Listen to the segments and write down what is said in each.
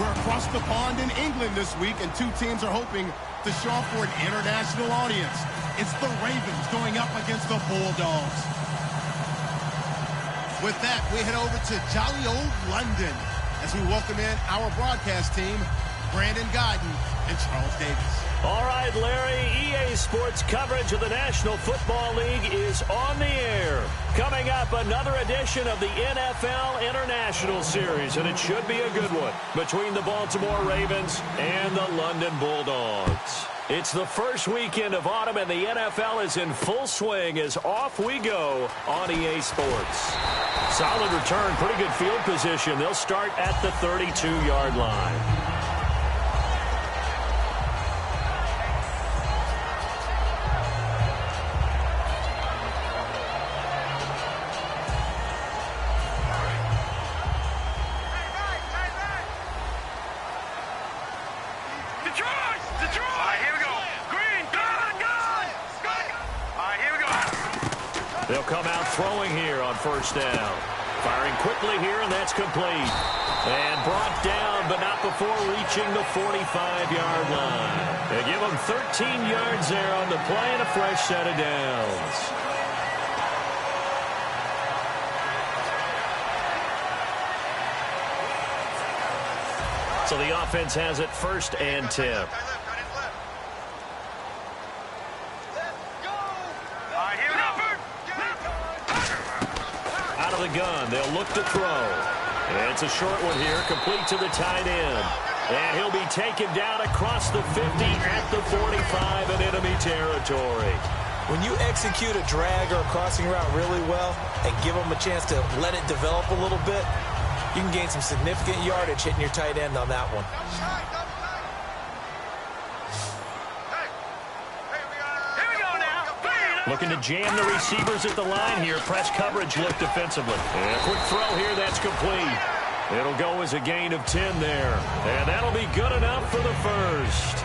We're across the pond in England this week, and two teams are hoping to show off for an international audience. It's the Ravens going up against the Bulldogs. With that, we head over to jolly old London as we welcome in our broadcast team, Brandon Godden and Charles Davis. All right, Larry, EA Sports coverage of the National Football League is on the air. Coming up, another edition of the NFL International Series, and it should be a good one between the Baltimore Ravens and the London Bulldogs. It's the first weekend of autumn, and the NFL is in full swing as off we go on EA Sports. Solid return, pretty good field position. They'll start at the 32-yard line. They'll come out throwing here on first down. Firing quickly here, and that's complete. And brought down, but not before reaching the 45-yard line. They give them 13 yards there on the play and a fresh set of downs. So the offense has it first and 10. Out of the gun, they'll look to throw. And it's a short one here, complete to the tight end. And he'll be taken down across the 50 at the 45 in enemy territory. When you execute a drag or a crossing route really well and give them a chance to let it develop a little bit, you can gain some significant yardage hitting your tight end on that one. Looking to jam the receivers at the line here. Press coverage look defensively. And a quick throw here, that's complete. It'll go as a gain of 10 there. And that'll be good enough for the first.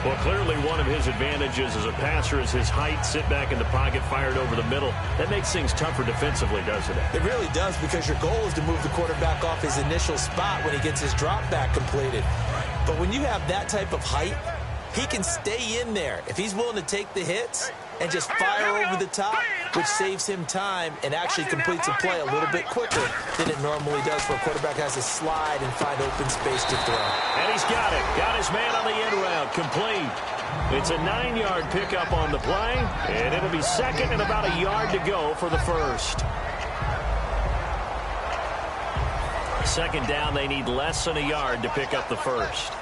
Well, clearly one of his advantages as a passer is his height. Sit back in the pocket, fired over the middle. That makes things tougher defensively, doesn't it? It really does, because your goal is to move the quarterback off his initial spot when he gets his drop back completed. But when you have that type of height, he can stay in there if he's willing to take the hits and just fire over the top, which saves him time and actually completes a play a little bit quicker than it normally does for a quarterback who has to slide and find open space to throw. And he's got it. Got his man on the end route. Complete. It's a 9-yard pickup on the play, and it'll be second and about a yard to go for the first. Second down, they need less than a yard to pick up the first.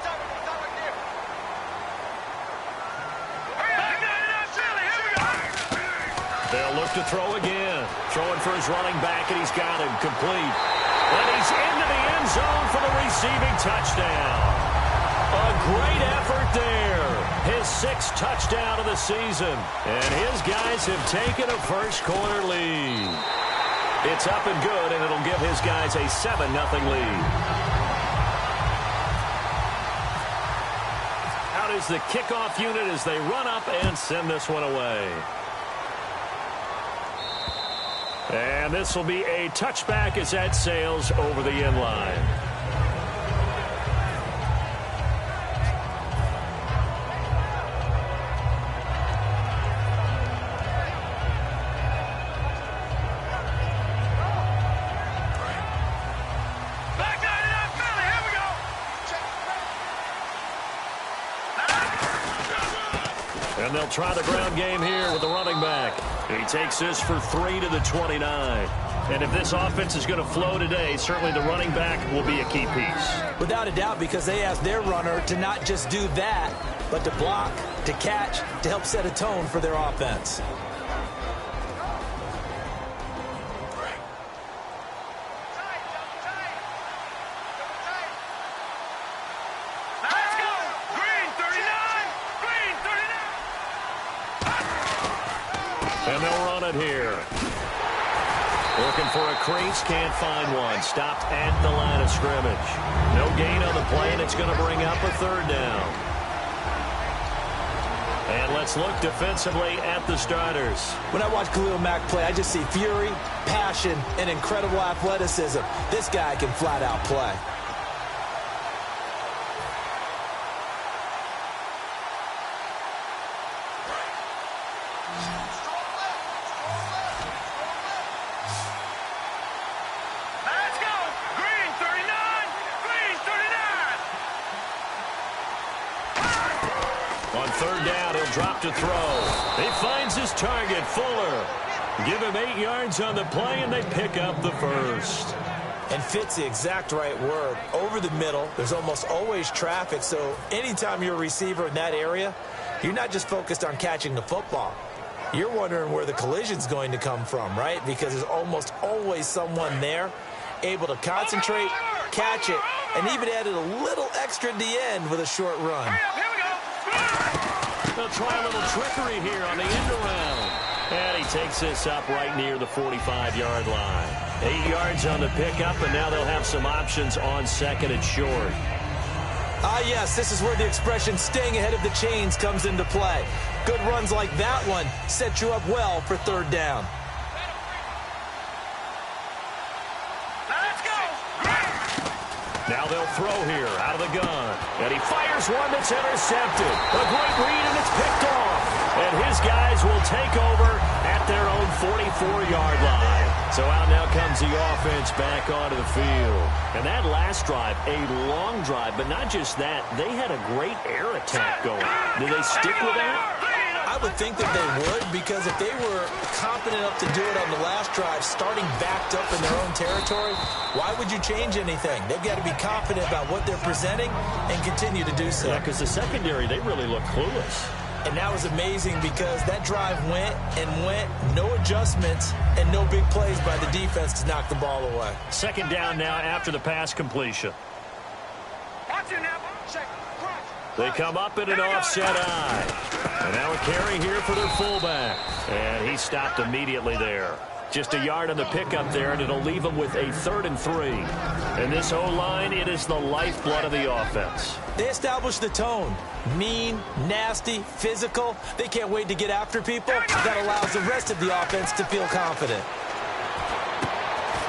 They'll look to throw again. Throwing for his running back, and he's got him complete. And he's into the end zone for the receiving touchdown. A great effort there. His 6th touchdown of the season. And his guys have taken a first-quarter lead. It's up and good, and it'll give his guys a 7-0 lead. Out is the kickoff unit as they run up and send this one away. And this will be a touchback as that sails over the end line. And they'll try the ground game here with the running back. He takes this for 3 to the 29. And if this offense is going to flow today, certainly the running back will be a key piece. Without a doubt, because they ask their runner to not just do that, but to block, to catch, to help set a tone for their offense. And they'll run it here. Looking for a crease, can't find one. Stopped at the line of scrimmage. No gain on the play, and it's going to bring up a 3rd down. And let's look defensively at the starters. When I watch Khalil Mack play, I just see fury, passion, and incredible athleticism. This guy can flat out play. third down, he'll drop to throw. He finds his target, Fuller. Give him 8 yards on the play, and they pick up the first. And fits the exact right word. Over the middle, there's almost always traffic, so anytime you're a receiver in that area, you're not just focused on catching the football. You're wondering where the collision's going to come from, right? Because there's almost always someone there able to concentrate, catch it, and even added a little extra at the end with a short run. They'll try a little trickery here on the end around. And he takes this up right near the 45-yard line. 8 yards on the pickup, and now they'll have some options on second and short. Ah, yes, this is where the expression staying ahead of the chains comes into play. Good runs like that one set you up well for third down. Now they'll throw here out of the gun. And he fires one that's intercepted. A great read, and it's picked off. And his guys will take over at their own 44-yard line. So out now comes the offense back onto the field. And that last drive, a long drive, but not just that. They had a great air attack going. Do they stick with that? I would think that they would, because if they were confident enough to do it on the last drive, starting backed up in their own territory, why would you change anything? They've got to be confident about what they're presenting and continue to do so. Yeah, because the secondary, they really look clueless. And that was amazing because that drive went and went, no adjustments, and no big plays by the defense to knock the ball away. Second down now after the pass completion. They come up in an offset eye. And now a carry here for their fullback. And he stopped immediately there. Just a yard on the pickup there, and it'll leave them with a 3rd and 3. And this O-line, it is the lifeblood of the offense. They established the tone. Mean, nasty, physical. They can't wait to get after people. That allows the rest of the offense to feel confident.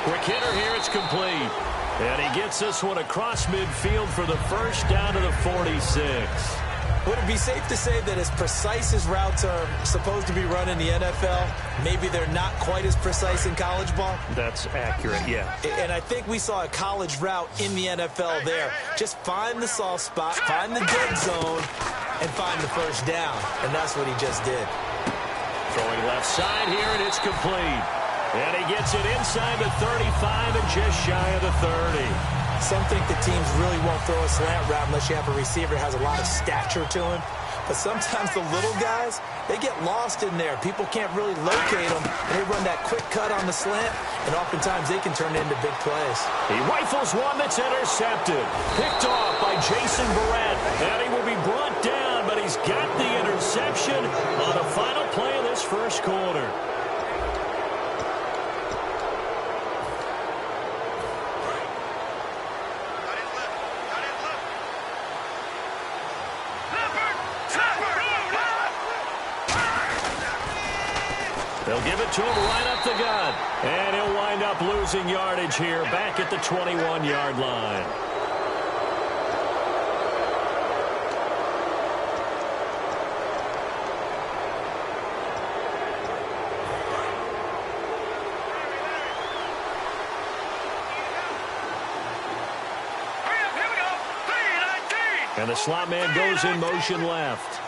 Quick hitter here, it's complete. And he gets this one across midfield for the first down to the 46. Would it be safe to say that as precise as routes are supposed to be run in the NFL, maybe they're not quite as precise in college ball? That's accurate, yeah. And I think we saw a college route in the NFL there. Just find the soft spot, find the dead zone, and find the first down. And that's what he just did. Throwing left side here, and it's complete. And he gets it inside the 35 and just shy of the 30. Some think that teams really won't throw a slant route unless you have a receiver that has a lot of stature to him. But sometimes the little guys, they get lost in there. People can't really locate them, and they run that quick cut on the slant, and oftentimes they can turn it into big plays. He rifles one that's intercepted. Picked off by Jason Barrett. And he will be brought down, but he's got the interception on the final play of this first quarter. They'll give it to him right up the gut. And he'll wind up losing yardage here back at the 21-yard line. And the slot man goes in motion left.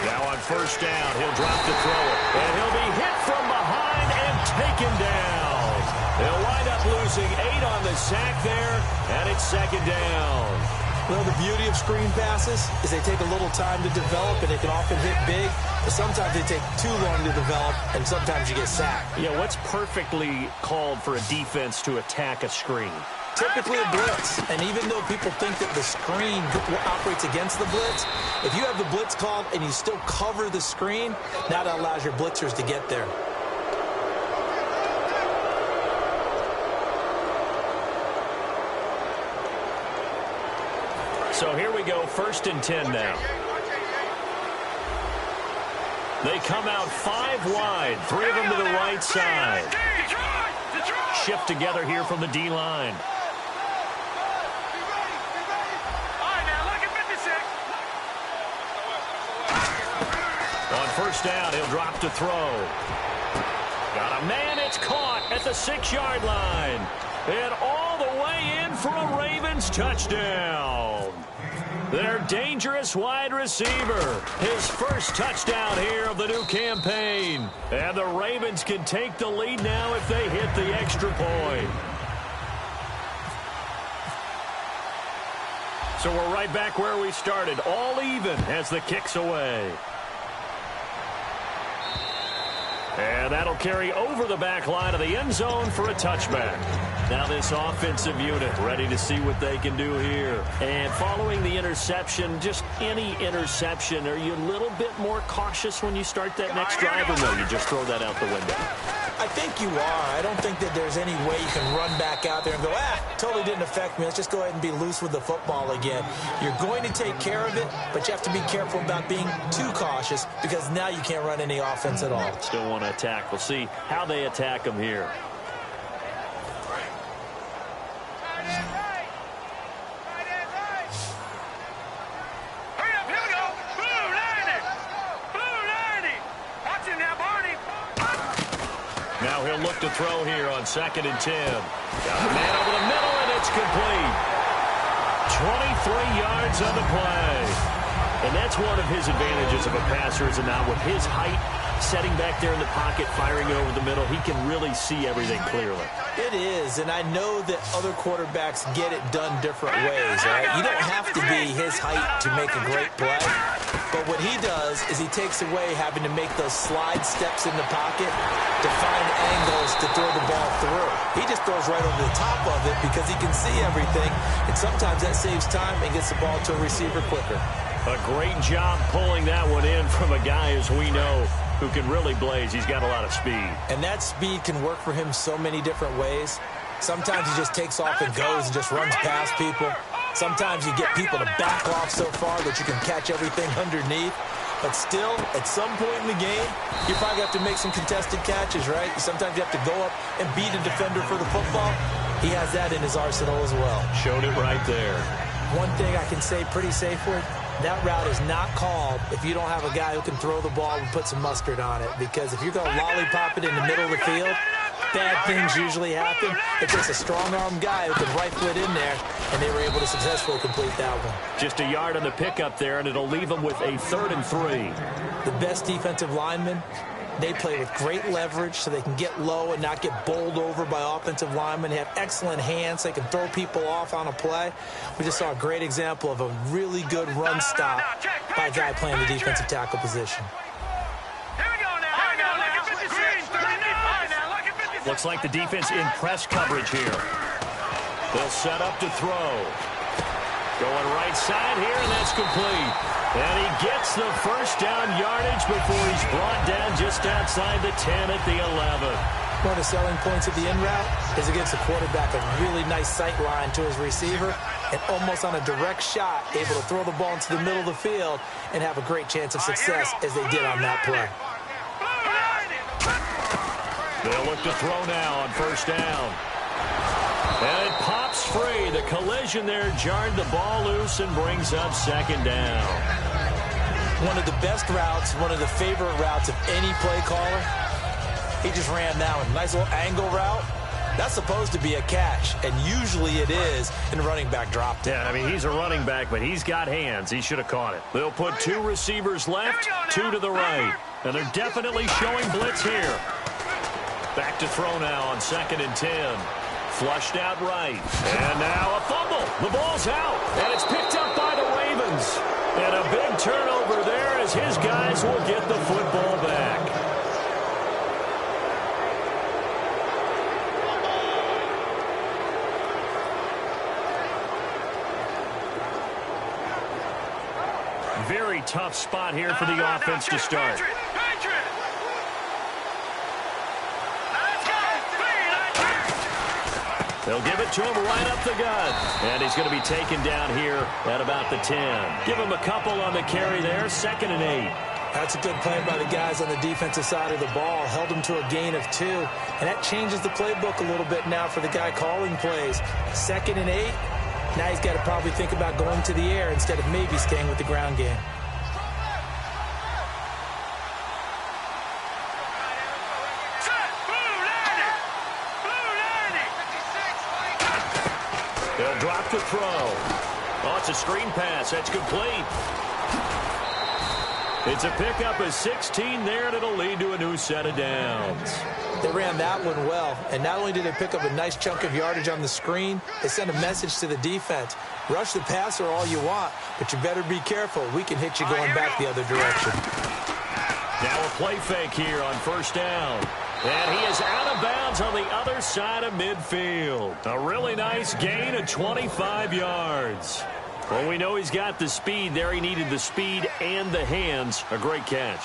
Now on first down, he'll drop to throw it. And he'll be hit from behind and taken down. They'll wind up losing 8 on the sack there, and it's second down. Well, the beauty of screen passes is they take a little time to develop, and they can often hit big. But sometimes they take too long to develop, and sometimes you get sacked. Yeah, what's perfectly called for a defense to attack a screen? Typically a blitz, and even though people think that the screen operates against the blitz, if you have the blitz called and you still cover the screen, now that allows your blitzers to get there. So here we go, 1st and 10 now. They come out 5 wide, 3 of them to the right side. Shift together here from the D-line. On first down, he'll drop to throw. Got a man it's caught at the 6-yard line. And all the way in for a Ravens touchdown. Their dangerous wide receiver. His first touchdown here of the new campaign. And the Ravens can take the lead now if they hit the extra point. So we're right back where we started. All even as the kick's away. And that'll carry over the back line of the end zone for a touchback. Now this offensive unit ready to see what they can do here. And following the interception, just any interception, are you a little bit more cautious when you start that next drive, or no, you just throw that out the window? I think you are. I don't think that there's any way you can run back out there and go, totally didn't affect me. Let's just go ahead and be loose with the football again. You're going to take care of it, but you have to be careful about being too cautious because now you can't run any offense at all. Still want to attack. We'll see how they attack them here. Now he'll look to throw here on 2nd and 10. Got a man over the middle, and it's complete. 23 yards on the play. And that's one of his advantages of a passer, is now with his height, setting back there in the pocket, firing over the middle, he can really see everything clearly. It is, and I know that other quarterbacks get it done different ways, right? You don't have to be his height to make a great play, but what he does is he takes away having to make those slide steps in the pocket to find angles to throw the ball through. He just throws right over the top of it because he can see everything, and sometimes that saves time and gets the ball to a receiver quicker. A great job pulling that one in from a guy, as we know, who can really blaze. He's got a lot of speed. And that speed can work for him so many different ways. Sometimes he just takes off and goes and just runs past people. Sometimes you get people to back off so far that you can catch everything underneath. But still, at some point in the game, you probably have to make some contested catches, right? Sometimes you have to go up and beat a defender for the football. He has that in his arsenal as well. Showed it right there. One thing I can say pretty safely, that route is not called if you don't have a guy who can throw the ball and put some mustard on it. Because if you're going to lollipop it in the middle of the field, bad things usually happen. It takes a strong-arm guy who can rifle it in there, and they were able to successfully complete that one. Just a yard on the pickup there, and it'll leave them with a 3rd and 3. The best defensive linemen, they play with great leverage so they can get low and not get bowled over by offensive linemen. They have excellent hands. They can throw people off on a play. We just saw a great example of a really good run stop by a guy playing the defensive tackle position. Looks like the defense in press coverage here. They'll set up to throw. Going right side here, and that's complete. And he gets the first down yardage before he's brought down just outside the 10 at the 11. One of the selling points of the in route is it gives the quarterback a really nice sight line to his receiver and almost on a direct shot able to throw the ball into the middle of the field and have a great chance of success as they did on that play. They'll look to throw now on 1st down. And it pops free. The collision there jarred the ball loose and brings up 2nd down. One of the best routes, one of the favorite routes of any play caller. He just ran that one. Nice little angle route. That's supposed to be a catch, and usually it is in running back drop down. Yeah, I mean, he's a running back, but he's got hands. He should have caught it. They'll put 2 receivers left, 2 to the right. And they're definitely showing blitz here. Back to throw now on 2nd and 10. Flushed out right. And now a fumble. The ball's out. And it's picked up by the Ravens. And a big turnover there as his guys will get the football back. Very tough spot here for the offense to start. They'll give it to him right up the gut. And he's going to be taken down here at about the 10. Give him a couple on the carry there. 2nd and 8. That's a good play by the guys on the defensive side of the ball. Held him to a gain of 2. And that changes the playbook a little bit now for the guy calling plays. 2nd and 8. Now he's got to probably think about going to the air instead of maybe staying with the ground game. They'll drop to throw. Oh, it's a screen pass. That's complete. It's a pickup of 16 there, and it'll lead to a new set of downs. They ran that one well, and not only did they pick up a nice chunk of yardage on the screen, they sent a message to the defense. Rush the passer all you want, but you better be careful. We can hit you going back the other direction. Now a play fake here on first down. And he is out of bounds on the other side of midfield. A really nice gain of 25 yards. Well, we know he's got the speed there. He needed the speed and the hands. A great catch.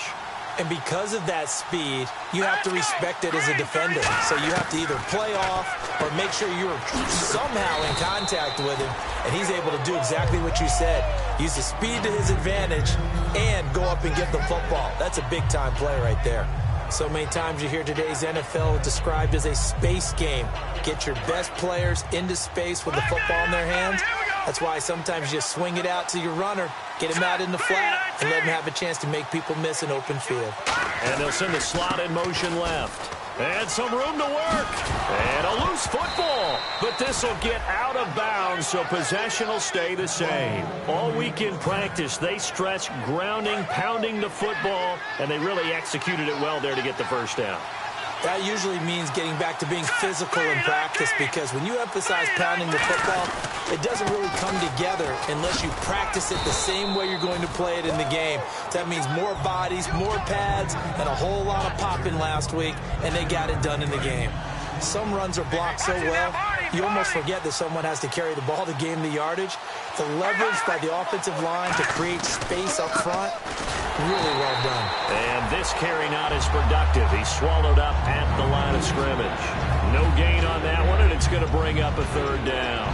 And because of that speed, you have to respect it as a defender. So you have to either play off or make sure you're somehow in contact with him. And he's able to do exactly what you said. Use the speed to his advantage and go up and get the football. That's a big-time play right there. So many times you hear today's NFL described as a space game. Get your best players into space with the football in their hands. That's why sometimes you just swing it out to your runner, get him out in the flat, and let him have a chance to make people miss an open field. And they'll send the slot in motion left. And some room to work. And a loose football. But this will get out of bounds, so possession will stay the same. All week in practice, they stressed grounding, pounding the football, and they really executed it well there to get the first down. That usually means getting back to being physical in practice, because when you emphasize pounding the football, it doesn't really come together unless you practice it the same way you're going to play it in the game. That means more bodies, more pads, and a whole lot of popping last week, and they got it done in the game. Some runs are blocked so well, you almost forget that someone has to carry the ball to gain the yardage. The leverage by the offensive line to create space up front, really well done. And this carry not as productive. He's swallowed up at the line of scrimmage. No gain on that one, and it's going to bring up a third down.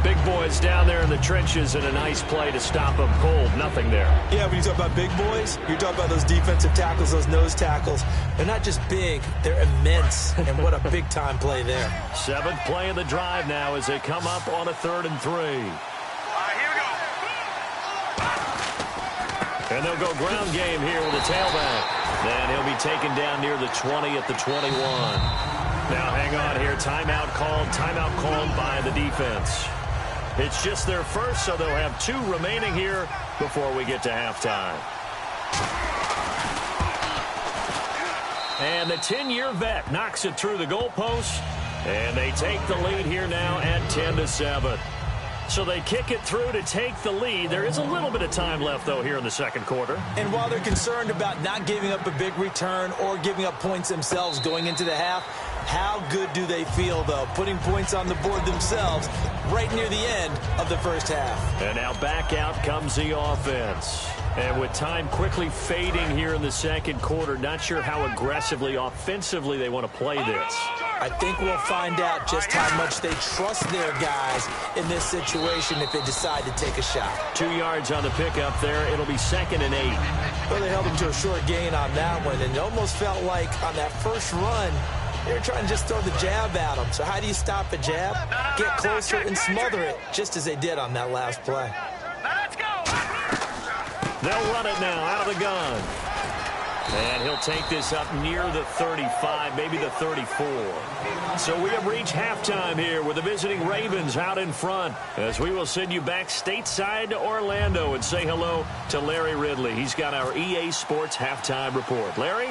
Big boys down there in the trenches, and a nice play to stop them cold. Nothing there. Yeah, when you talk about big boys, you're talking about those defensive tackles, those nose tackles. They're not just big, they're immense. And what a big-time play there. Seventh play of the drive now as they come up on a 3rd and 3. And they'll go ground game here with a tailback. And he'll be taken down near the 20 at the 21. Now hang on here. Timeout called by the defense. It's just their first, so they'll have 2 remaining here before we get to halftime. And the 10-year vet knocks it through the goalpost, and they take the lead here now at 10-7. So they kick it through to take the lead. There is a little bit of time left, though, here in the second quarter. And while they're concerned about not giving up a big return or giving up points themselves going into the half, how good do they feel, though, putting points on the board themselves right near the end of the first half? And now back out comes the offense. And with time quickly fading here in the second quarter, not sure how aggressively, offensively they want to play this. I think we'll find out just how much they trust their guys in this situation if they decide to take a shot. 2 yards on the pickup there. It'll be 2nd and 8. Well, they held them to a short gain on that one, and it almost felt like on that first run, they were trying to just throw the jab at them. So how do you stop a jab? Get closer and smother it, just as they did on that last play. They'll run it now out of the gun. And he'll take this up near the 35, maybe the 34. So we have reached halftime here with the visiting Ravens out in front, as we will send you back stateside to Orlando and say hello to Larry Ridley. He's got our EA Sports halftime report. Larry?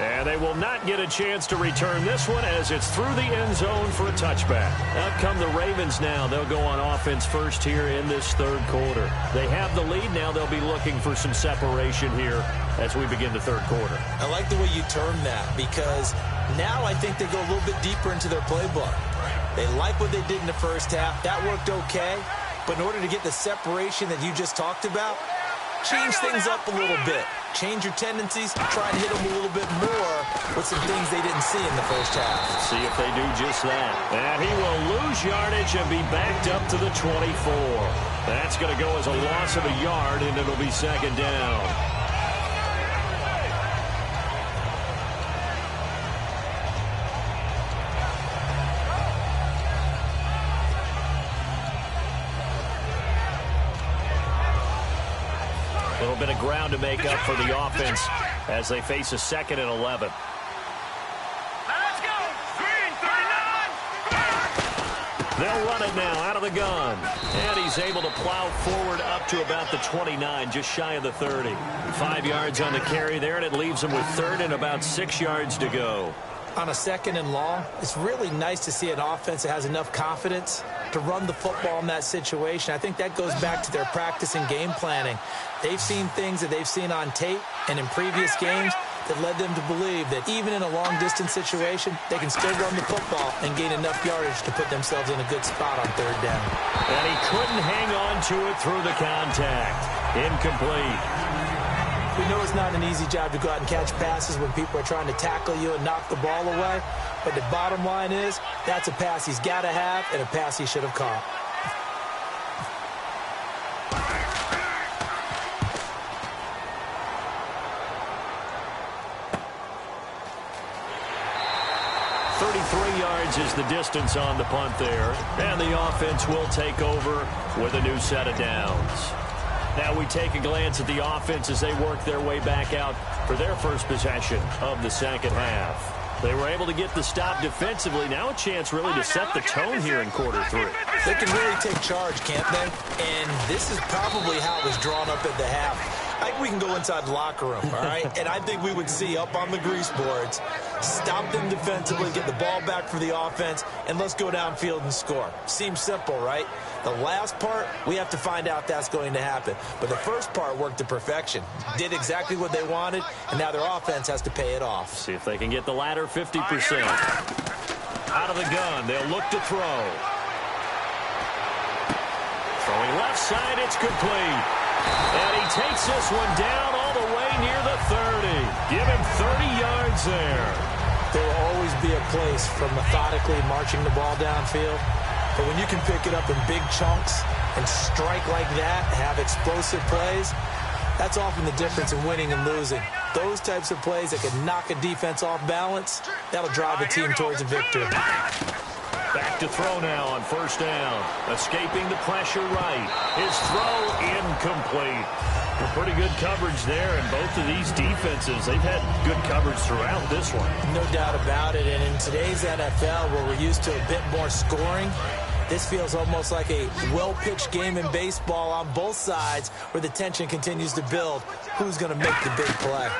And they will not get a chance to return this one as it's through the end zone for a touchback. Out come the Ravens now. They'll go on offense first here in this third quarter. They have the lead. Now they'll be looking for some separation here as we begin the third quarter. I like the way you term that, because now I think they go a little bit deeper into their playbook. They like what they did in the first half. That worked okay. But in order to get the separation that you just talked about, change things up a little bit. Change your tendencies, try and hit them a little bit more with some things they didn't see in the first half. See if they do just that. And he will lose yardage and be backed up to the 24. That's going to go as a loss of a yard, and it'll be 2nd down. A little bit of ground to make up for the offense as they face a 2nd and 11. They'll run it now out of the gun. And he's able to plow forward up to about the 29, just shy of the 30. 5 yards on the carry there, and it leaves him with third and about 6 yards to go. On a 2nd and long, it's really nice to see an offense that has enough confidence to run the football in that situation. I think that goes back to their practice and game planning. They've seen things that they've seen on tape and in previous games that led them to believe that even in a long-distance situation, they can still run the football and gain enough yardage to put themselves in a good spot on 3rd down. And he couldn't hang on to it through the contact. Incomplete. We know it's not an easy job to go out and catch passes when people are trying to tackle you and knock the ball away. But the bottom line is, that's a pass he's got to have and a pass he should have caught. Is the distance on the punt there, and the offense will take over with a new set of downs. Now we take a glance at the offense as they work their way back out for their first possession of the second half. They were able to get the stop defensively. Now a chance really to set the tone here in quarter 3. They can really take charge, can't they? And this is probably how it was drawn up at the half. I think we can go inside the locker room, all right? And I think we would see up on the grease boards, stop them defensively, get the ball back for the offense, and let's go downfield and score. Seems simple, right? The last part, we have to find out that's going to happen. But the first part worked to perfection. Did exactly what they wanted, and now their offense has to pay it off. See if they can get the latter 50%. Out of the gun, they'll look to throw. Throwing left side, it's complete. And he takes this one down all the way near the 30. Give him 30 yards there. There will always be a place for methodically marching the ball downfield. But when you can pick it up in big chunks and strike like that, have explosive plays, that's often the difference in winning and losing. Those types of plays that can knock a defense off balance, that'll drive a team towards a victory. Back to throw now on 1st down. Escaping the pressure right. His throw incomplete. Pretty good coverage there, and both of these defenses, they've had good coverage throughout this one. No doubt about it, and in today's NFL, where we're used to a bit more scoring, this feels almost like a well-pitched game in baseball on both sides where the tension continues to build. Who's going to make the big play?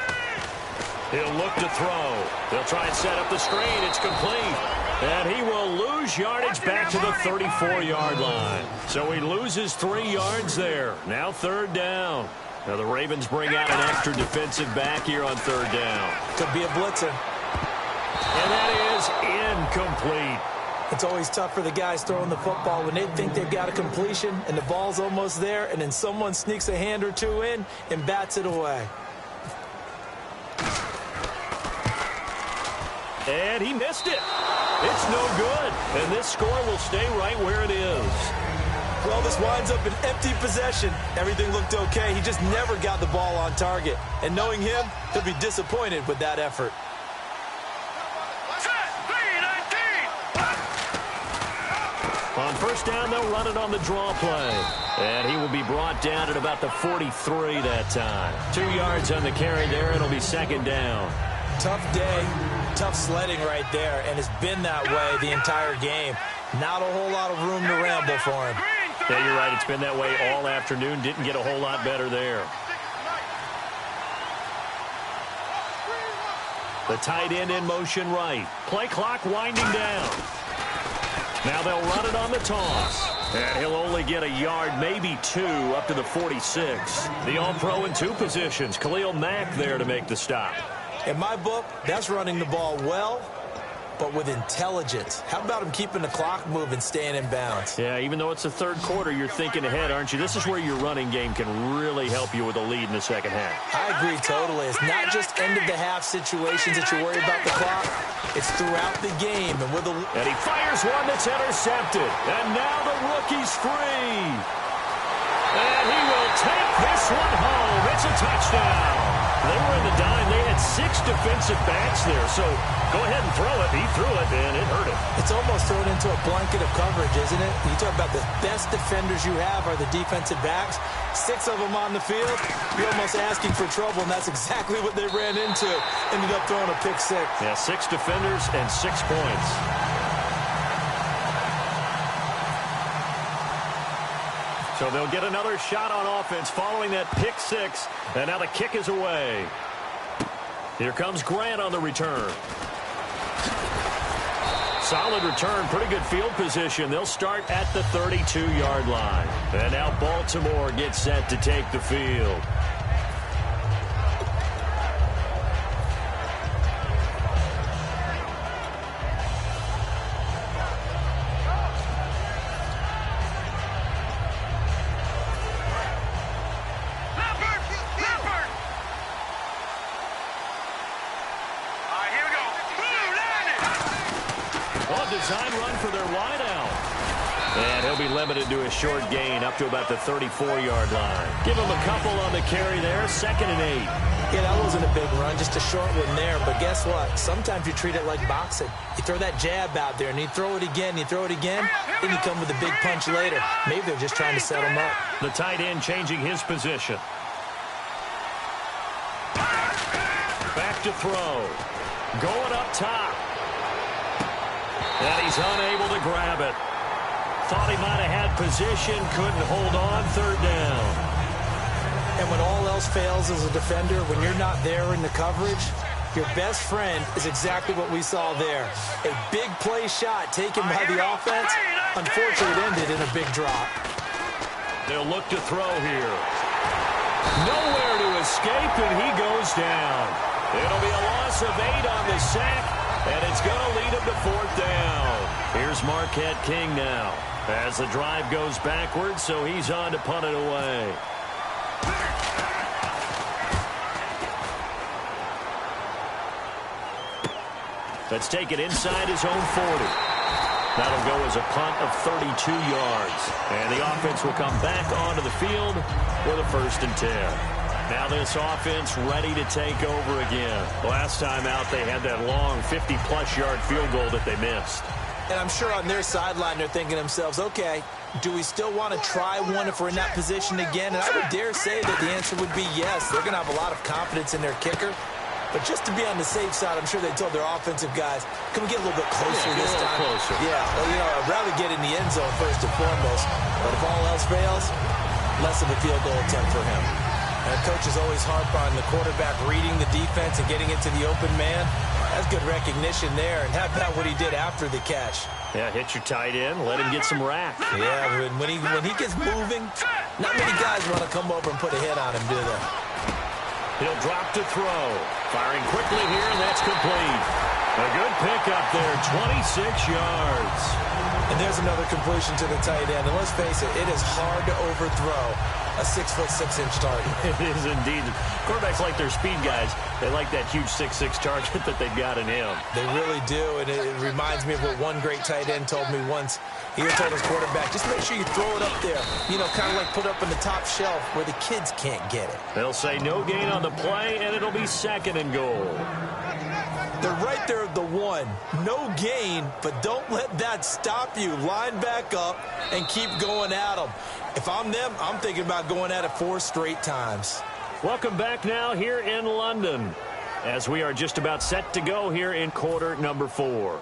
He'll look to throw. They'll try and set up the screen. It's complete. And he will lose yardage back to the 34-yard line. So he loses 3 yards there. Now 3rd down. Now the Ravens bring out an extra defensive back here on 3rd down. Could be a blitzer. And that is incomplete. It's always tough for the guys throwing the football when they think they've got a completion and the ball's almost there, and then someone sneaks a hand or two in and bats it away. And he missed it. It's no good. And this score will stay right where it is. Well, this winds up an empty possession. Everything looked okay. He just never got the ball on target. And knowing him, he'll be disappointed with that effort. On 1st down, they'll run it on the draw play. And he will be brought down at about the 43 that time. 2 yards on the carry there. It'll be 2nd down. Tough day, tough sledding right there, and it's been that way the entire game. Not a whole lot of room to ramble for him. Yeah, you're right. It's been that way all afternoon. Didn't get a whole lot better there. The tight end in motion right. Play clock winding down. Now they'll run it on the toss. And he'll only get a yard, maybe 2, up to the 46. The All-Pro in 2 positions. Khalil Mack there to make the stop. In my book, that's running the ball well, but with intelligence. How about him keeping the clock moving, staying in bounds? Yeah, even though it's the 3rd quarter, you're thinking ahead, aren't you? This is where your running game can really help you with a lead in the 2nd half. I agree totally. It's not just end-of-the-half situations that you worry about the clock. It's throughout the game. And he fires one that's intercepted. And now the rookie's free. And he will take this one home. It's a touchdown. They were in the dime. They had 6 defensive backs there. So go ahead and throw it. He threw it, and it hurt him. It's almost thrown into a blanket of coverage, isn't it? You talk about the best defenders you have are the defensive backs. 6 of them on the field. You're almost asking for trouble, and that's exactly what they ran into. Ended up throwing a pick 6. Yeah, 6 defenders and 6 points. So they'll get another shot on offense following that pick six. And now the kick is away. Here comes Grant on the return. Solid return, pretty good field position. They'll start at the 32-yard line. And now Baltimore gets set to take the field. Design run for their wideout. And he'll be limited to a short gain up to about the 34-yard line. Give him a couple on the carry there, 2nd and 8. Yeah, that wasn't a big run, just a short one there. But guess what? Sometimes you treat it like boxing. You throw that jab out there, and you throw it again, then you come with a big punch later. Maybe they're just trying to set him up. The tight end changing his position. Back to throw. Going up top. And he's unable to grab it. Thought he might have had position, couldn't hold on, 3rd down. And when all else fails as a defender, when you're not there in the coverage, your best friend is exactly what we saw there. A big play shot taken by the offense. Unfortunately, it ended in a big drop. They'll look to throw here. Nowhere to escape, and he goes down. It'll be a loss of 8 on the sack. And it's going to lead him to 4th down. Here's Marquette King now. As the drive goes backwards, so he's on to punt it away. Let's take it inside his own 40. That'll go as a punt of 32 yards. And the offense will come back onto the field with a 1st and 10. Now this offense ready to take over again. Last time out, they had that long 50-plus yard field goal that they missed. And I'm sure on their sideline, they're thinking to themselves, okay, do we still want to try one if we're in that position again? And I would dare say that the answer would be yes. They're going to have a lot of confidence in their kicker. But just to be on the safe side, I'm sure they told their offensive guys, can we get a little bit closer this time? Closer. Yeah, well, I'd rather get in the end zone first and foremost. But if all else fails, less of a field goal attempt for him. And coaches always harp on the quarterback reading the defense and getting into the open man. That's good recognition there. And how about what he did after the catch? Yeah, hit your tight end, let him get some rack. Yeah, when he gets moving, not many guys want to come over and put a hit on him, do they? He'll drop to throw. Firing quickly here, and that's complete. A good pickup there, 26 yards. And there's another completion to the tight end. And let's face it, it is hard to overthrow a 6'6" target. It is indeed. Quarterbacks like their speed guys. They like that huge 6'6" target that they've got in him. They really do, and it reminds me of what one great tight end told me once. He told his quarterback, just make sure you throw it up there. Kind of like put up in the top shelf where the kids can't get it. They'll say no gain on the play, and it'll be 2nd and goal. They're right there at the 1. No gain, but don't let that stop you. Line back up and keep going at them. If I'm them, I'm thinking about going at it 4 straight times. Welcome back now here in London as we are just about set to go here in quarter number 4.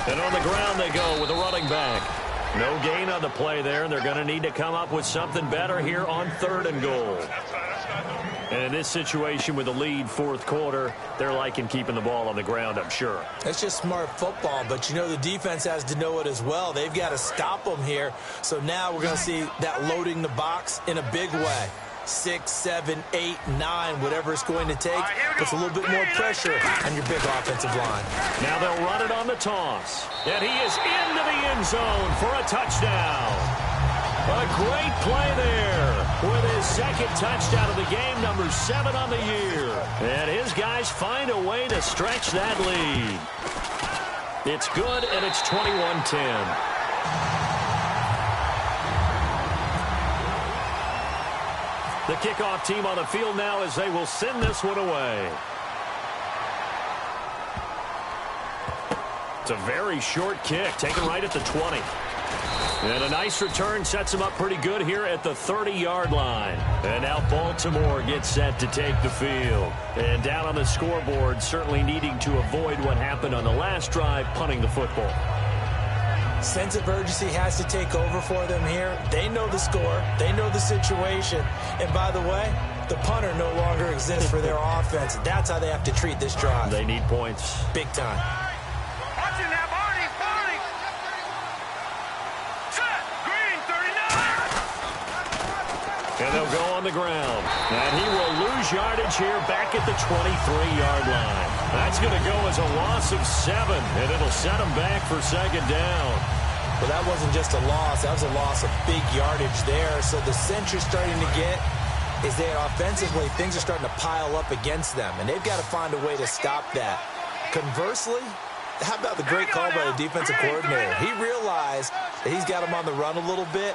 And on the ground they go with a running back. No gain on the play there, and they're going to need to come up with something better here on 3rd and goal. And in this situation with the lead 4th quarter, they're liking keeping the ball on the ground, I'm sure. That's just smart football, but the defense has to know it as well. They've got to stop them here. So now we're going to see that loading the box in a big way. 6, 7, 8, 9, whatever it's going to take. Puts a little bit more pressure on your big offensive line. Now they'll run it on the toss. And he is into the end zone for a touchdown. A great play there with his 2nd touchdown of the game, number 7 on the year. And his guys find a way to stretch that lead. It's good, and it's 21-10. The kickoff team on the field now as they will send this one away. It's a very short kick, taken right at the 20. And a nice return sets him up pretty good here at the 30-yard line. And now Baltimore gets set to take the field. And down on the scoreboard, certainly needing to avoid what happened on the last drive, punting the football. Sense of urgency has to take over for them here. They know the score. They know the situation. And by the way, the punter no longer exists for their offense. That's how they have to treat this drive. They need points. Big time. And they'll go on the ground. And he will lose yardage here back at the 23-yard line. That's going to go as a loss of 7, and it'll set him back for second down. Well, that wasn't just a loss. That was a loss of big yardage there. So the sense you're starting to get is that offensively things are starting to pile up against them, and they've got to find a way to stop that. Conversely, how about the great call by the defensive coordinator? He realized that he's got him on the run a little bit.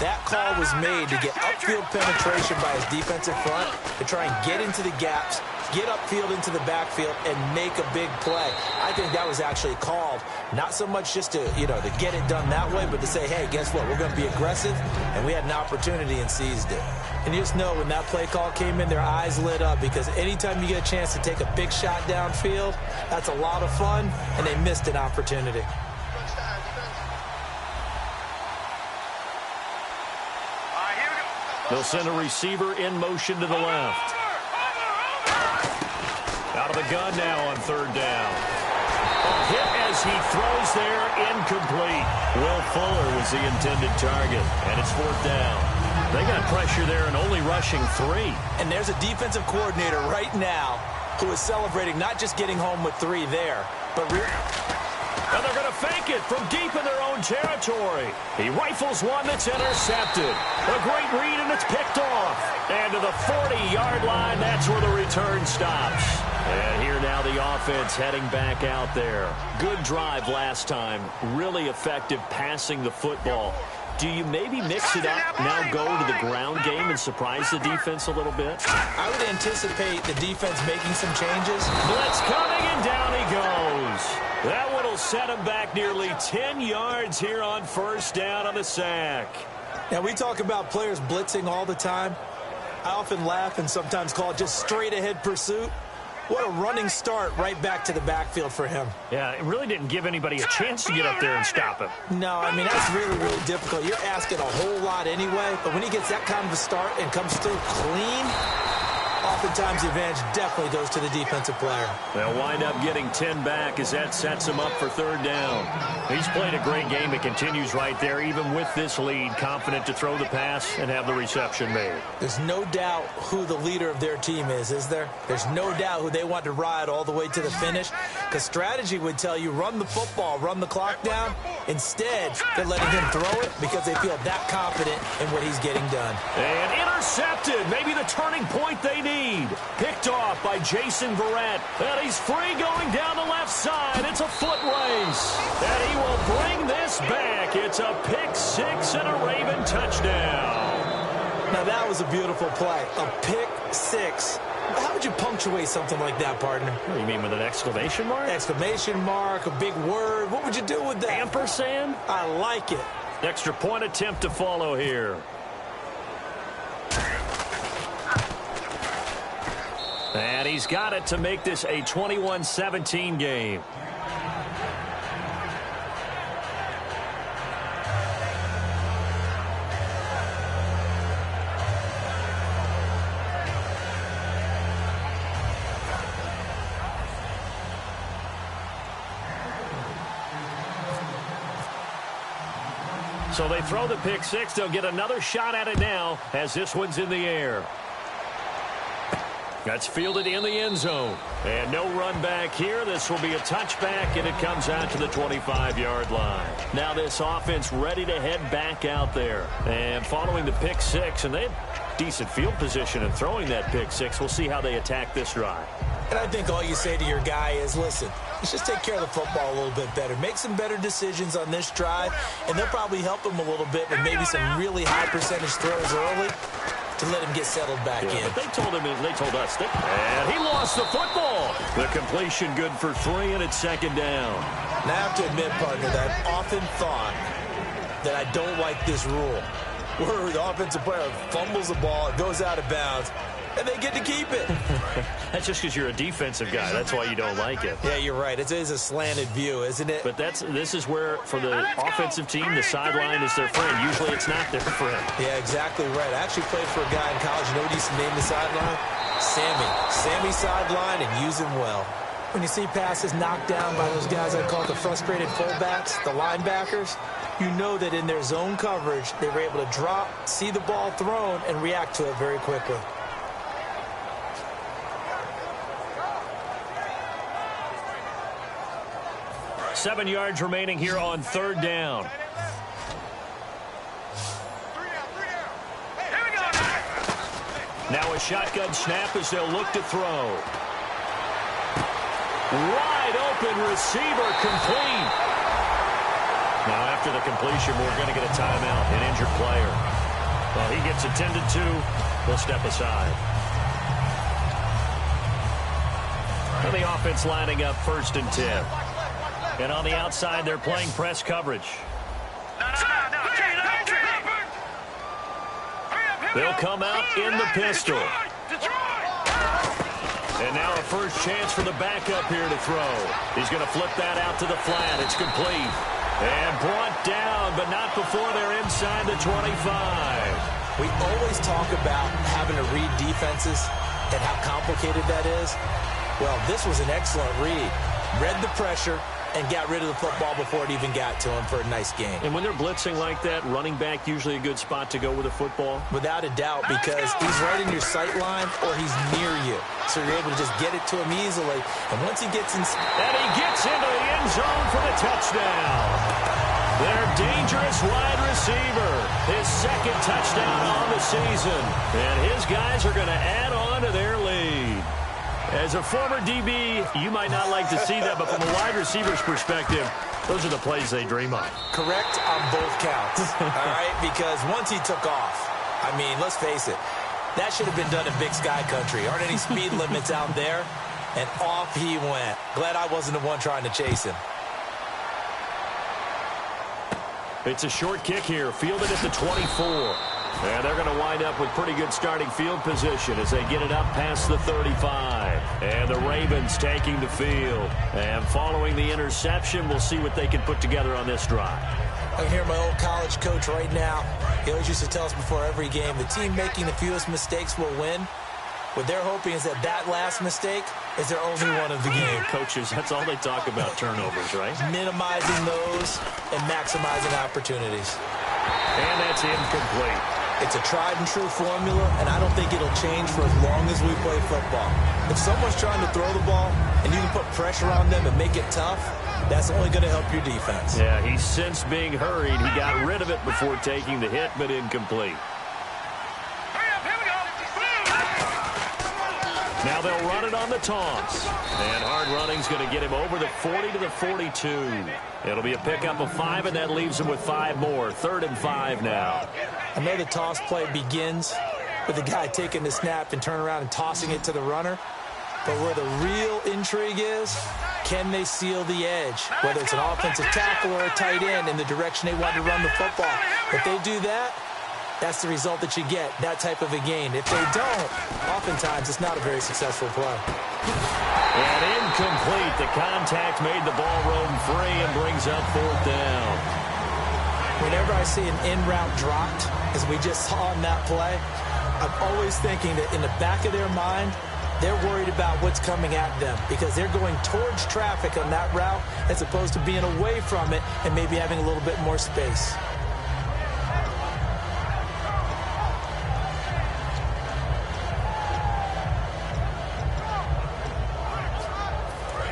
That call was made to get upfield penetration by his defensive front to try and get into the gaps, get upfield into the backfield, and make a big play. I think that was actually called, not so much just to, to get it done that way, but to say, hey, guess what? We're going to be aggressive, and we had an opportunity and seized it. And you just know when that play call came in, their eyes lit up, because anytime you get a chance to take a big shot downfield, that's a lot of fun, and they missed an opportunity. They'll send a receiver in motion to the left. Out of the gun now on third down. A hit as he throws there, incomplete. Will Fuller was the intended target, and it's fourth down. They got pressure there and only rushing 3. And there's a defensive coordinator right now who is celebrating not just getting home with 3 there, but and they're going to fake it from deep in their own territory. He rifles one that's intercepted. A great read, and it's picked off. And to the 40-yard line, that's where the return stops. And here now the offense heading back out there. Good drive last time. Really effective passing the football. Do you maybe mix it up, now go to the ground game and surprise the defense a little bit? I would anticipate the defense making some changes. Blitz coming, and down he goes. That one will set him back nearly 10 yards here on first down on the sack. Now, we talk about players blitzing all the time. I often laugh and sometimes call it just straight-ahead pursuit. What a running start right back to the backfield for him. Yeah, it really didn't give anybody a chance to get up there and stop him. No, I mean, that's really, really difficult. You're asking a whole lot anyway, but when he gets that kind of a start and comes through clean, oftentimes the advantage definitely goes to the defensive player. They'll wind up getting 10 back as that sets him up for third down. He's played a great game. It continues right there, even with this lead, confident to throw the pass and have the reception made. There's no doubt who the leader of their team is there? There's no doubt who they want to ride all the way to the finish, because strategy would tell you run the football, run the clock down. Instead, they're letting him throw it because they feel that confident in what he's getting done. And intercepted, maybe the turning point they need. Picked off by Jason Verrett. And he's free going down the left side. It's a foot race. And he will bring this back. It's a pick 6 and a Raven touchdown. Now that was a beautiful play. A pick 6. How would you punctuate something like that, partner? What do you mean, with an exclamation mark? Exclamation mark, a big word. What would you do with that? Ampersand? I like it. Extra point attempt to follow here. And he's got it to make this a 21-17 game. So they throw the pick 6. They'll get another shot at it now as this one's in the air. That's fielded in the end zone. And no run back here. This will be a touchback, and it comes out to the 25-yard line. Now this offense ready to head back out there. And following the pick 6, and they have decent field position in throwing that pick 6. We'll see how they attack this drive. And I think all you say to your guy is, listen, let's just take care of the football a little bit better. Make some better decisions on this drive, and they'll probably help him a little bit with maybe some really high percentage throws early to let him get settled back in. But they told us. And he lost the football. The completion good for 3, and it's second down. Now I have to admit, partner, that I've often thought that I don't like this rule, where the offensive player fumbles the ball, it goes out of bounds, and they get to keep it. That's just because you're a defensive guy. That's why you don't like it. Yeah, you're right. It is a slanted view, isn't it? But this is where, for the offensive team, the sideline is their friend. Usually it's not their friend. Yeah, exactly right. I actually played for a guy in college. You know what he used to name the sideline? Sammy. Sammy sideline, and use him well. When you see passes knocked down by those guys I call the frustrated fullbacks, the linebackers, you know that in their zone coverage, they were able to drop, see the ball thrown, and react to it very quickly. Seven yards remaining here on third down. Now a shotgun snap as they'll look to throw. Wide open receiver, complete. Now after the completion, we're going to get a timeout, an injured player. Well, he gets attended to. They'll step aside. And the offense lining up 1st and 10. And on the outside, they're playing press coverage. They'll come out in the pistol. And now a first chance for the backup here to throw. He's going to flip that out to the flat. It's complete. And brought down, but not before they're inside the 25. We always talk about having to read defenses and how complicated that is. Well, this was an excellent read. Read the pressure and got rid of the football before it even got to him for a nice gain. And when they're blitzing like that, running back usually a good spot to go with a football? Without a doubt, because he's right in your sight line or he's near you. So you're able to just get it to him easily. And once he gets in... And he gets into the end zone for the touchdown. Their dangerous wide receiver. His second touchdown on the season. And his guys are going to add on to their lead. As a former DB, you might not like to see that, but from a wide receiver's perspective, those are the plays they dream of. Correct on both counts, all right? Because once he took off, I mean, let's face it, that should have been done in Big Sky Country. Aren't any speed limits out there? And off he went. Glad I wasn't the one trying to chase him. It's a short kick here, fielded at the 24. And they're going to wind up with pretty good starting field position as they get it up past the 35. And the Ravens taking the field. And following the interception, we'll see what they can put together on this drive. I can hear my old college coach right now. He always used to tell us before every game, the team making the fewest mistakes will win. What they're hoping is that that last mistake is their only one of the game. Coaches, that's all they talk about, turnovers, right? Minimizing those and maximizing opportunities. And that's incomplete. It's a tried-and-true formula, and I don't think it'll change for as long as we play football. If someone's trying to throw the ball and you can put pressure on them and make it tough, that's only going to help your defense. Yeah, he's since being hurried. He got rid of it before taking the hit, but incomplete. Now they'll run it on the toss. And hard running's going to get him over the 40 to the 42. It'll be a pickup of 5, and that leaves him with 5 more. 3rd and 5 now. I know the toss play begins with the guy taking the snap and turn around and tossing it to the runner. But where the real intrigue is, can they seal the edge? Whether it's an offensive tackle or a tight end in the direction they want to run the football. If they do that, that's the result that you get, that type of a gain. If they don't, oftentimes it's not a very successful play. And incomplete. The contact made the ball roam free and brings up 4th down. Whenever I see an in-route dropped, as we just saw in that play, I'm always thinking that in the back of their mind, they're worried about what's coming at them because they're going towards traffic on that route as opposed to being away from it and maybe having a little bit more space.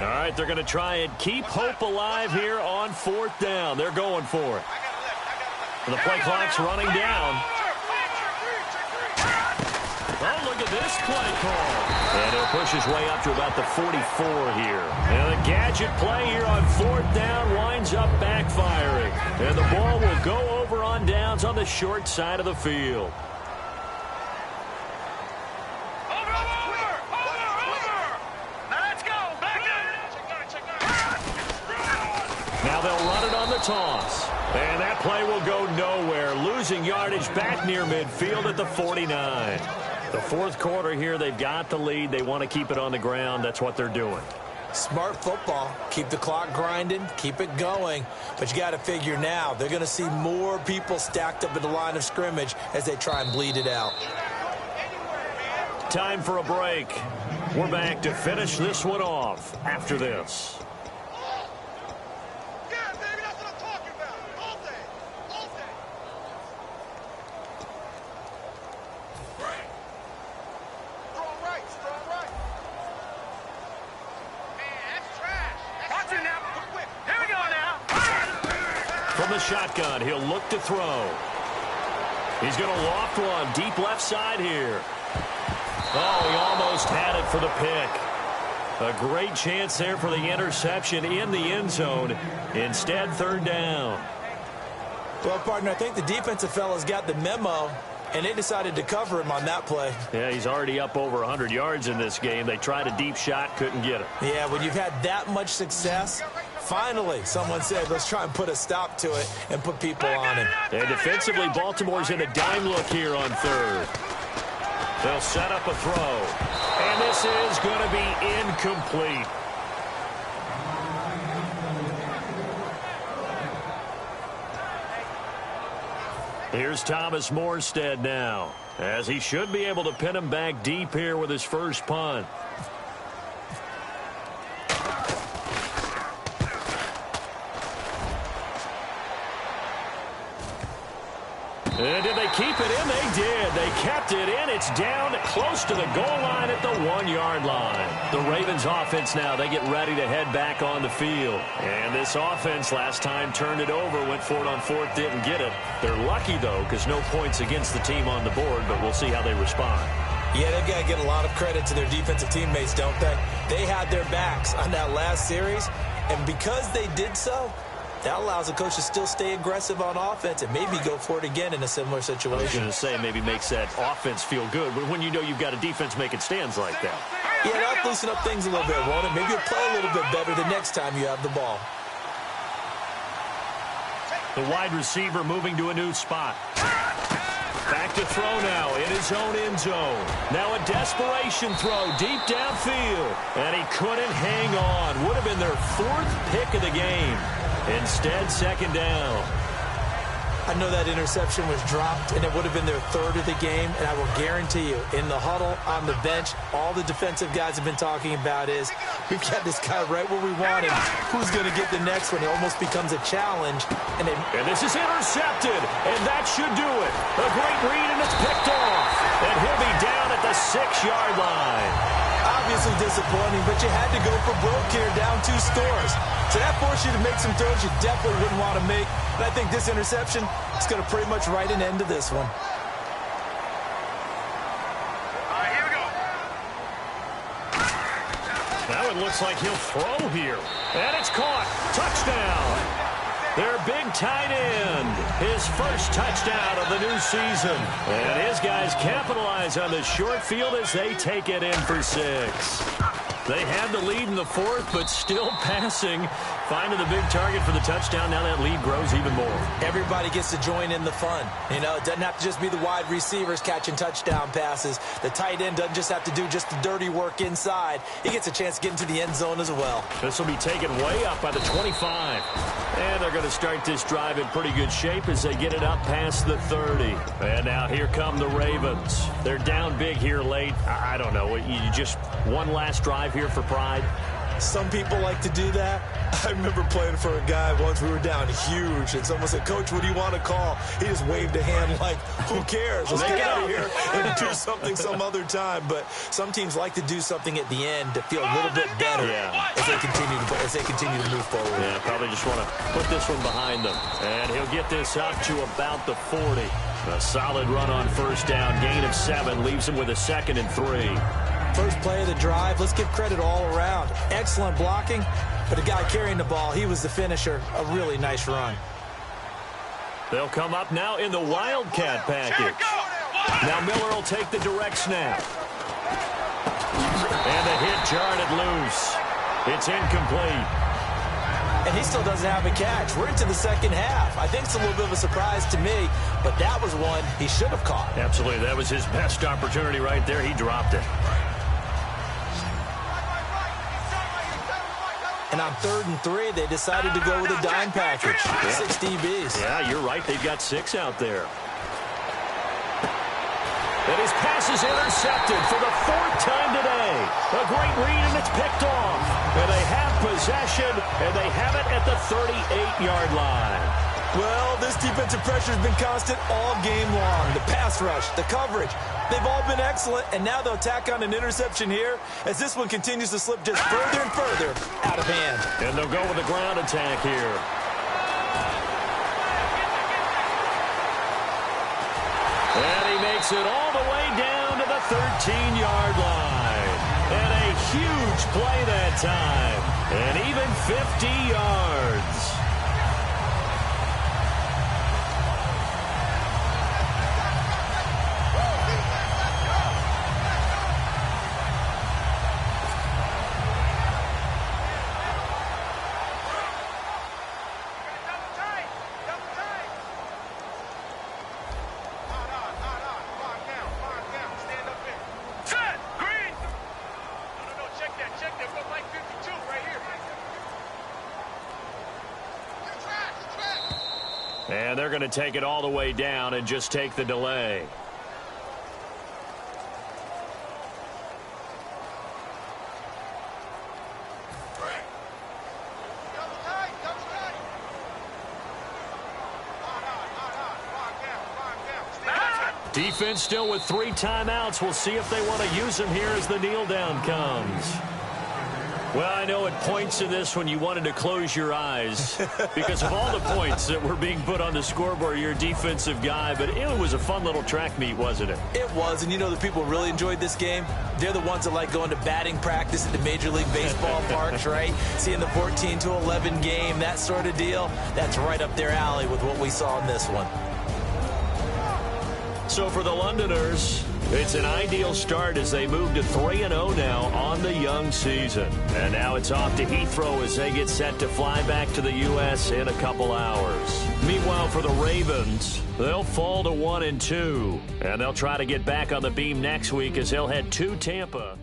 All right, they're going to try and keep hope alive here on 4th down. They're going for it. The play clock's running down. Oh, look at this play call. And he'll push his way up to about the 44 here. And the gadget play here on 4th down winds up backfiring. And the ball will go over on downs on the short side of the field. Now they'll run it on the toss. And that play will go nowhere, losing yardage back near midfield at the 49. The fourth quarter here, they've got the lead. They want to keep it on the ground. That's what they're doing. Smart football. Keep the clock grinding. Keep it going. But you got to figure now, they're going to see more people stacked up at the line of scrimmage as they try and bleed it out. Time for a break. We're back to finish this one off after this. From the shotgun, he'll look to throw. He's going to loft one deep left side here. Oh, he almost had it for the pick. A great chance there for the interception in the end zone. Instead, third down. Well, partner, I think the defensive fellas got the memo, and they decided to cover him on that play. Yeah, he's already up over 100 yards in this game. They tried a deep shot, couldn't get it. Yeah, when you've had that much success, finally someone said, let's try and put a stop to it and put people on him. And defensively, Baltimore's in a dime look here on third. They'll set up a throw. And this is going to be incomplete. Here's Thomas Morstead now, as he should be able to pin him back deep here with his first punt. And did they keep it in? They did. They kept it in. It's down close to the goal line at the 1-yard line. The Ravens offense now, they get ready to head back on the field. And this offense last time turned it over, went for it on fourth, didn't get it. They're lucky, though, because no points against the team on the board, but we'll see how they respond. Yeah, they've got to get a lot of credit to their defensive teammates, don't they? They had their backs on that last series, and because they did so, that allows the coach to still stay aggressive on offense and maybe go for it again in a similar situation. I was going to say maybe makes that offense feel good, but when you know you've got a defense making stands like that. Yeah, that'll loosen up things a little bit, won't it? Maybe you'll play a little bit better the next time you have the ball. The wide receiver moving to a new spot. Back to throw now in his own end zone. Now a desperation throw deep downfield. And he couldn't hang on. Would have been their fourth pick of the game. Instead, second down. I know that interception was dropped, and it would have been their third of the game, and I will guarantee you, in the huddle, on the bench, all the defensive guys have been talking about is, we've got this guy right where we want him. Who's going to get the next one? It almost becomes a challenge. And this is intercepted, and that should do it. A great read, and it's picked off. And he'll be down at the 6-yard line. Obviously disappointing, but you had to go for broke here, down 2 scores. So that forced you to make some throws you definitely wouldn't want to make. And I think this interception is going to pretty much write an end to this one. All right, here we go. Now it looks like he'll throw here. And it's caught. Touchdown. Their big tight end. His first touchdown of the new season. And his guys capitalize on the short field as they take it in for 6. They had the lead in the fourth, but still passing. Finding the big target for the touchdown. Now that lead grows even more. Everybody gets to join in the fun. You know, it doesn't have to just be the wide receivers catching touchdown passes. The tight end doesn't just have to do just the dirty work inside. He gets a chance to get into the end zone as well. This will be taken way up by the 25. And they're going to start this drive in pretty good shape as they get it up past the 30. And now here come the Ravens. They're down big here late. I don't know. You just one last drive here for pride? Some people like to do that. I remember playing for a guy once. We were down huge, and someone said, "Coach, what do you want to call?" He just waved a hand like, who cares? Let's get out of here and do something some other time. But some teams like to do something at the end to feel a little bit better as they continue to move forward. Yeah, probably just want to put this one behind them. And he'll get this up to about the 40. A solid run on first down. Gain of 7 leaves him with a 2nd and 3. First play of the drive, let's give credit all around. Excellent blocking, but the guy carrying the ball, he was the finisher. A really nice run. They'll come up now in the Wildcat package. Now Miller will take the direct snap. And the hit jarred it loose. It's incomplete. and he still doesn't have a catch. We're into the second half. I think it's a little bit of a surprise to me, but that was one he should have caught. Absolutely. That was his best opportunity right there. He dropped it. And on 3rd and 3, they decided to go with a dime package. 6 DBs. Yeah, you're right. They've got 6 out there. And his pass is intercepted for the 4th time today. A great read, and it's picked off. And they have possession, and they have it at the 38-yard line. Well, this defensive pressure has been constant all game long. The pass rush, the coverage, they've all been excellent, and now they'll tack on an interception here as this one continues to slip just further and further out of hand. And they'll go with a ground attack here. And he makes it all the way down to the 13-yard line. And a huge play that time. And even 50 yards. And they're going to take it all the way down and just take the delay. Defense still with 3 timeouts. We'll see if they want to use them here as the kneel down comes. Well, I know at points in this when you wanted to close your eyes because of all the points that were being put on the scoreboard. You're a defensive guy, but it was a fun little track meet, wasn't it? It was, and you know the people really enjoyed this game? They're the ones that like going to batting practice at the Major League Baseball parks, right? Seeing the 14-11 game, that sort of deal. That's right up their alley with what we saw in this one. So for the Londoners, it's an ideal start as they move to 3-0 now on the young season. And now it's off to Heathrow as they get set to fly back to the U.S. in a couple hours. Meanwhile, for the Ravens, they'll fall to 1-2. And they'll try to get back on the beam next week as they'll head to Tampa.